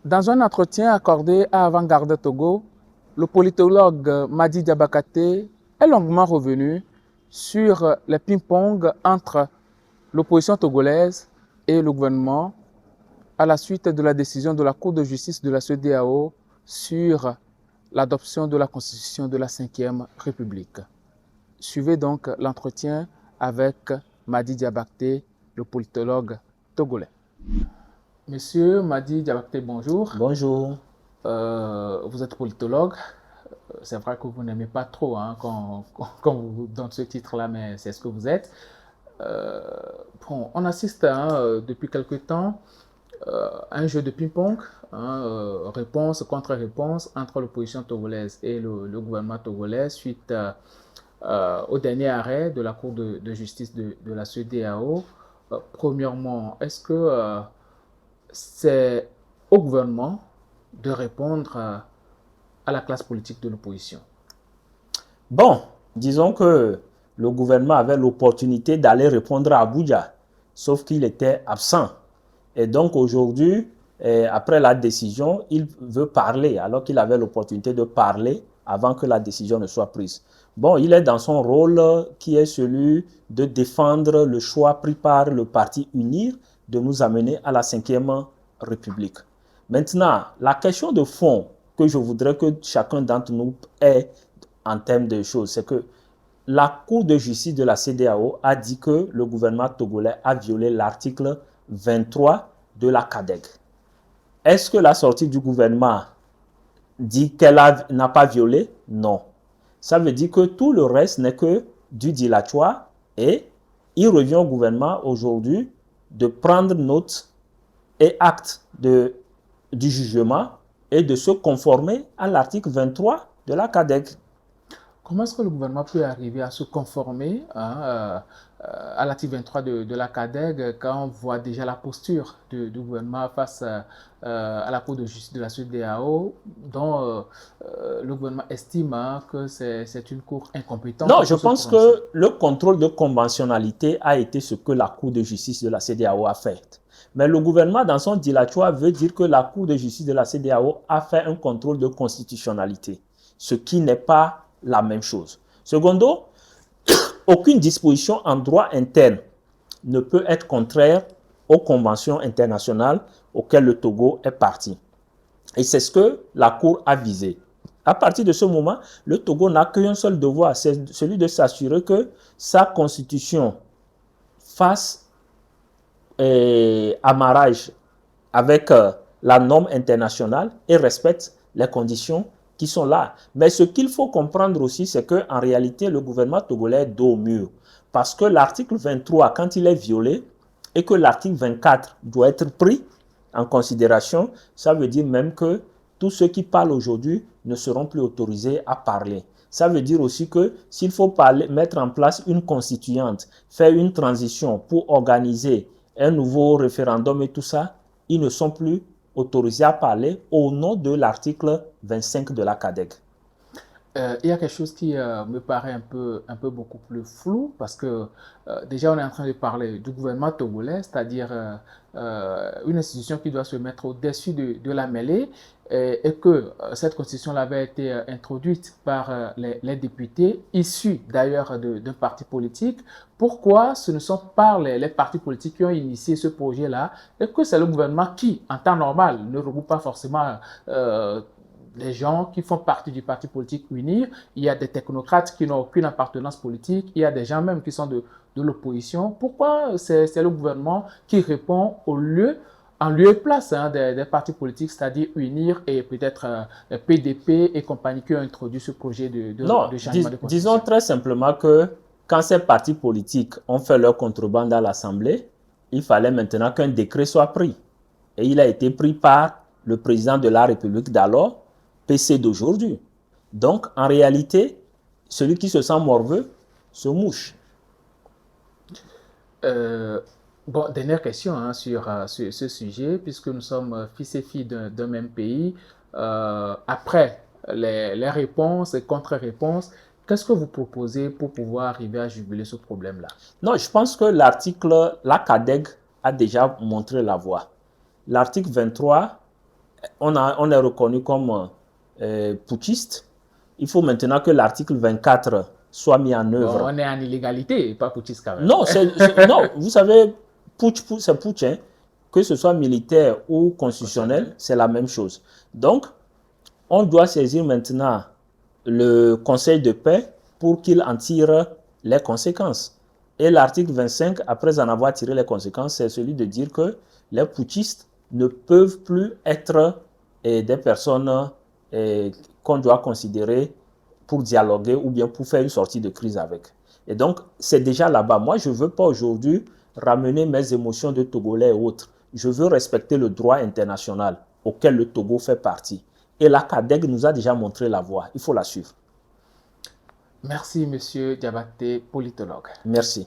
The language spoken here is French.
Dans un entretien accordé à Avant-Garde Togo, le politologue Madi Diabakate est longuement revenu sur les ping-pong entre l'opposition togolaise et le gouvernement à la suite de la décision de la Cour de justice de la CEDEAO sur l'adoption de la Constitution de la Ve République. Suivez donc l'entretien avec Madi Diabakate, le politologue togolais. Monsieur Madi Diabakate, bonjour. Bonjour. Vous êtes politologue. C'est vrai que vous n'aimez pas trop quand on vous donne ce titre-là, mais c'est ce que vous êtes. Euh, bon, on assiste depuis quelque temps à un jeu de ping-pong, réponse contre réponse entre l'opposition togolaise et le gouvernement togolais suite au dernier arrêt de la Cour de justice de la CEDEAO. Premièrement, est-ce que c'est au gouvernement de répondre à la classe politique de l'opposition? Bon, disons que le gouvernement avait l'opportunité d'aller répondre à Abuja, sauf qu'il était absent. Et donc aujourd'hui, après la décision, il veut parler, alors qu'il avait l'opportunité de parler avant que la décision ne soit prise. Bon, il est dans son rôle qui est celui de défendre le choix pris par le parti UNIR de nous amener à la Ve République. Maintenant, la question de fond que je voudrais que chacun d'entre nous ait en termes de choses, c'est que la Cour de justice de la CEDEAO a dit que le gouvernement togolais a violé l'article 23 de la CADEG. Est-ce que la sortie du gouvernement dit qu'elle n'a pas violé? Non. Ça veut dire que tout le reste n'est que du dilatoire et il revient au gouvernement aujourd'hui de prendre note et acte du jugement et de se conformer à l'article 23 de la CADEG. Comment est-ce que le gouvernement peut arriver à se conformer à l'article 23 de la CADEG quand on voit déjà la posture du gouvernement face à la Cour de justice de la CEDEAO, dont le gouvernement estime que c'est une cour incompétente Non, je pour se pense prononcer? que le contrôle de conventionnalité a été ce que la Cour de justice de la CEDEAO a fait. Mais le gouvernement, dans son dilatoire, veut dire que la Cour de justice de la CEDEAO a fait un contrôle de constitutionnalité, ce qui n'est pas la même chose. Secondo, aucune disposition en droit interne ne peut être contraire aux conventions internationales auxquelles le Togo est parti. Et c'est ce que la Cour a visé. À partir de ce moment, le Togo n'a qu'un seul devoir, c'est celui de s'assurer que sa constitution fasse amarrage avec la norme internationale et respecte les conditions qui sont là. Mais ce qu'il faut comprendre aussi, c'est qu'en réalité, le gouvernement togolais est dos au mur. Parce que l'article 23, quand il est violé, et que l'article 24 doit être pris en considération, ça veut dire même que tous ceux qui parlent aujourd'hui ne seront plus autorisés à parler. Ça veut dire aussi que s'il faut mettre en place une constituante, faire une transition pour organiser un nouveau référendum et tout ça, ils ne sont plus autorisés à parler au nom de l'article 25 de la CADEG. Il y a quelque chose qui me paraît un peu beaucoup plus flou parce que déjà on est en train de parler du gouvernement togolais, c'est-à-dire une institution qui doit se mettre au-dessus de la mêlée et que cette constitution avait été introduite par les députés issus d'ailleurs d'un parti politique. Pourquoi ce ne sont pas les partis politiques qui ont initié ce projet-là et que c'est le gouvernement qui, en temps normal, ne regroupe pas forcément les gens qui font partie du parti politique UNIR, il y a des technocrates qui n'ont aucune appartenance politique, il y a des gens même qui sont de l'opposition. Pourquoi c'est le gouvernement qui répond en lieu et place des partis politiques, c'est-à-dire UNIR et peut-être PDP et compagnie qui ont introduit ce projet Non, de changement de disons constitution? très simplement que quand ces partis politiques ont fait leur contrebande à l'Assemblée, il fallait maintenant qu'un décret soit pris. Et il a été pris par le président de la République d'alors, PC d'aujourd'hui. Donc, en réalité, celui qui se sent morveux se mouche. Euh, bon, dernière question sur ce sujet, puisque nous sommes fils et filles d'un même pays. Après les réponses et contre-réponses, qu'est-ce que vous proposez pour pouvoir arriver à juguler ce problème-là? Non, je pense que l'article, la CADEG a déjà montré la voie. L'article 23 on est reconnu comme putschiste. Il faut maintenant que l'article 24 soit mis en Bon, œuvre. on est en illégalité, pas putschiste quand même. Non, non, vous savez, c'est putsch, hein. Que ce soit militaire ou constitutionnel, c'est la même chose. Donc, on doit saisir maintenant le Conseil de paix pour qu'il en tire les conséquences. Et l'article 25, après en avoir tiré les conséquences, c'est celui de dire que les putschistes ne peuvent plus être des personnes qu'on doit considérer pour dialoguer ou bien pour faire une sortie de crise avec. Et donc, c'est déjà là-bas. Moi, je ne veux pas aujourd'hui ramener mes émotions de Togolais et autres. Je veux respecter le droit international auquel le Togo fait partie. Et la CADEG nous a déjà montré la voie. Il faut la suivre. Merci, monsieur Diabaté, politologue. Merci.